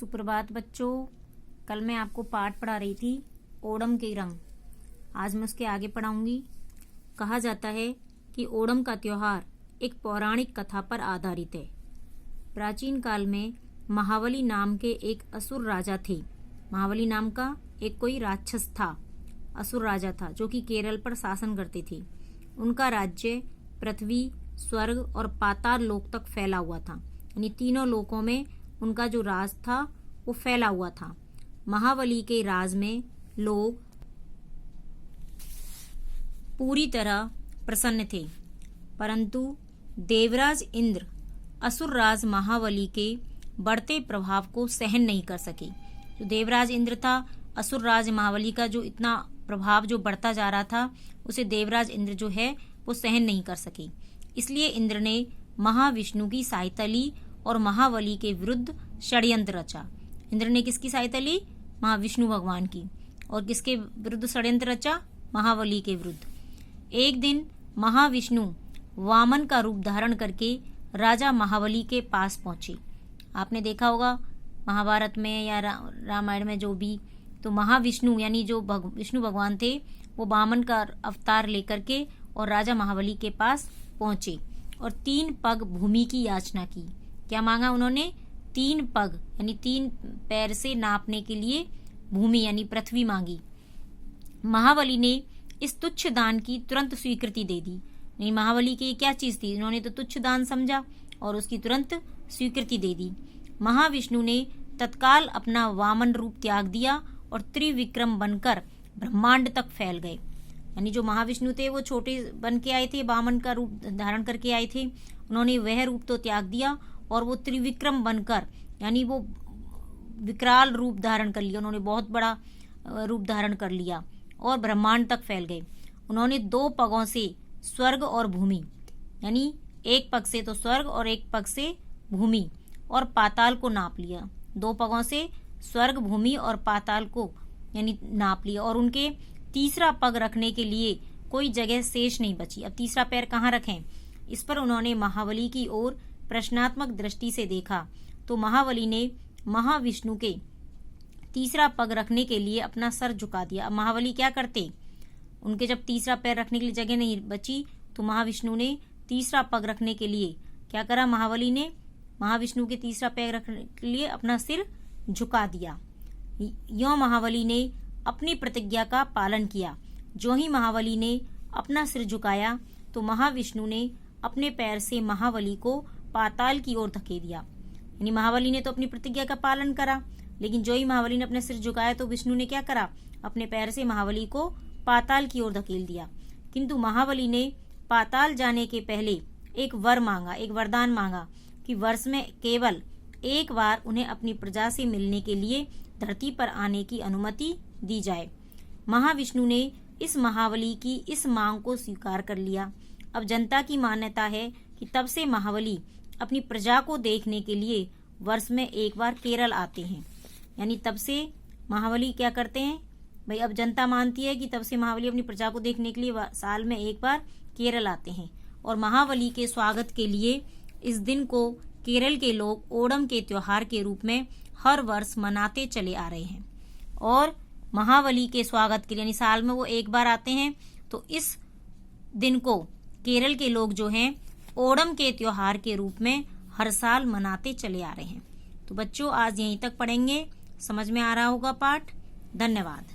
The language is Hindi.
सुप्रभात बच्चों। कल मैं आपको पाठ पढ़ा रही थी ओणम के रंग। आज मैं उसके आगे पढ़ाऊंगी। कहा जाता है कि ओणम का त्योहार एक पौराणिक कथा पर आधारित है। प्राचीन काल में महाबली नाम के एक असुर राजा थे। महाबली नाम का एक कोई राक्षस था, असुर राजा था, जो कि केरल पर शासन करते थे। उनका राज्य पृथ्वी, स्वर्ग और पाताल लोक तक फैला हुआ था, यानी तीनों लोकों में उनका जो राज था वो फैला हुआ था। महाबली के राज में लोग पूरी तरह प्रसन्न थे, परंतु देवराज इंद्र असुर राज महाबली के बढ़ते प्रभाव को सहन नहीं कर सके। जो देवराज इंद्र था, असुर राज महाबली का जो इतना प्रभाव जो बढ़ता जा रहा था, उसे देवराज इंद्र जो है वो सहन नहीं कर सके। इसलिए इंद्र ने महाविष्णु की सहायता ली और महाबली के विरुद्ध षड्यंत्र रचा। इंद्र ने किसकी सहायता ली? महाविष्णु भगवान की। और किसके विरुद्ध षड्यंत्र रचा? महाबली के विरुद्ध। एक दिन महाविष्णु वामन का रूप धारण करके राजा महाबली के पास पहुंचे। आपने देखा होगा महाभारत में या रामायण में जो भी, तो महाविष्णु यानी जो विष्णु भगवान थे वो वामन का अवतार लेकर के और राजा महाबली के पास पहुंचे और 3 पग भूमि की याचना की। क्या मांगा उन्होंने? 3 पग यानी 3 पैर से नापने के लिए भूमि यानी पृथ्वी मांगी। महाबली ने इस तुच्छ दान की तुरंत स्वीकृति दे दी। नहीं, महाबली की क्या चीज थी? इन्होंने तो तुच्छ दान समझा और उसकी तुरंत स्वीकृति दे दी। महाविष्णु ने तत्काल अपना वामन रूप त्याग दिया और त्रिविक्रम बनकर ब्रह्मांड तक फैल गए। यानी जो महाविष्णु थे वो छोटे बन के आए थे, वामन का रूप धारण करके आए थे। उन्होंने वह रूप तो त्याग दिया और वो त्रिविक्रम बनकर, यानी वो विकराल रूप धारण कर लिया। उन्होंने बहुत बड़ा रूप धारण कर लिया और ब्रह्मांड तक फैल गए। उन्होंने 2 पगों से स्वर्ग और भूमि, यानी एक पग से तो स्वर्ग और एक पग से भूमि और पाताल को नाप लिया। 2 पगों से स्वर्ग, भूमि और पाताल को यानी नाप लिया और उनके तीसरा पग रखने के लिए कोई जगह शेष नहीं बची। अब तीसरा पैर कहाँ रखें? इस पर उन्होंने महाबली की ओर प्रश्नात्मक दृष्टि से देखा तो महाबली ने महाविष्णु के तीसरा पग रखने के लिए अपना सर झुका दिया। अब महाबली क्या करते? उनके जब तीसरा पैर रखने के लिए जगह नहीं बची तो महाविष्णु ने तीसरा पग रखने के लिए क्या करा? महाबली ने महाविष्णु के तीसरा पैर रखने के लिए अपना सिर झुका दिया। यों महाबली ने अपनी प्रतिज्ञा का पालन किया। जो ही महाबली ने अपना सिर झुकाया तो महाविष्णु ने अपने पैर से महाबली को पाताल की ओर धकेल दिया। यानी महाबली ने तो अपनी प्रतिज्ञा का पालन करा, लेकिन जो ही महाबली ने अपने सिर झुकाया तो विष्णु ने क्या करा? अपने पैर से महाबली को पाताल की ओर धकेल दिया। किंतु महाबली ने पाताल जाने के पहले एक वर मांगा, एक वरदान मांगा कि वर्ष में केवल एक बार उन्हें अपनी प्रजा से मिलने के लिए धरती पर आने की अनुमति दी जाए। महाविष्णु ने इस महाबली की इस मांग को स्वीकार कर लिया। अब जनता की मान्यता है कि तब से महाबली अपनी प्रजा को देखने के लिए वर्ष में एक बार केरल आते हैं। यानी तब से महाबली क्या करते हैं भाई? अब जनता मानती है कि तब से महाबली अपनी प्रजा को देखने के लिए साल में एक बार केरल आते हैं और महाबली के स्वागत के लिए इस दिन को केरल के लोग ओणम के त्योहार के रूप में हर वर्ष मनाते चले आ रहे हैं। और महाबली के स्वागत के लिए यानी साल में वो एक बार आते हैं, तो इस दिन को केरल के लोग जो हैं ओणम के त्योहार के रूप में हर साल मनाते चले आ रहे हैं। तो बच्चों आज यहीं तक पढ़ेंगे। समझ में आ रहा होगा पाठ। धन्यवाद।